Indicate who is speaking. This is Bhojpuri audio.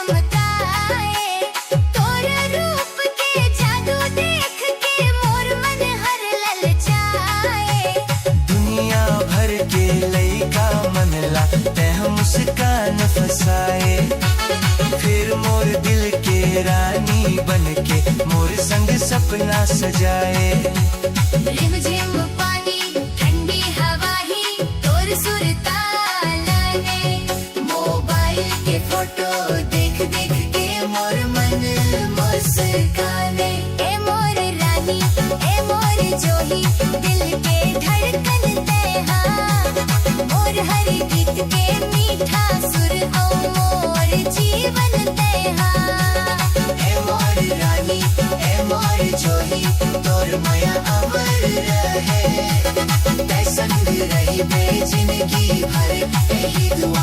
Speaker 1: चमकाए। तोर रूप के जादू देख के मोर मन हर ललचाए।
Speaker 2: दुनिया भर के लइका मनला तह मुस्कान फसाए। फिर मोर दिल के रानी बनके मोर संग सपना सजाए।
Speaker 1: रिमझिम पानी ठंडी हवा ही तोर सुरताला ने। मोबाइल के फोटो देख देख के मोर मन मुस्काने। ए मोर रानी ए मोर जोही दिल के धड़कन तेहा। मोर हर गीत के मीठा सुर हो मोर जीवन तेहा। ए मोर रानी ए मोर जोही तोर माया अमर रहे। तै संग रही बे जिंदगी भर यही दुआ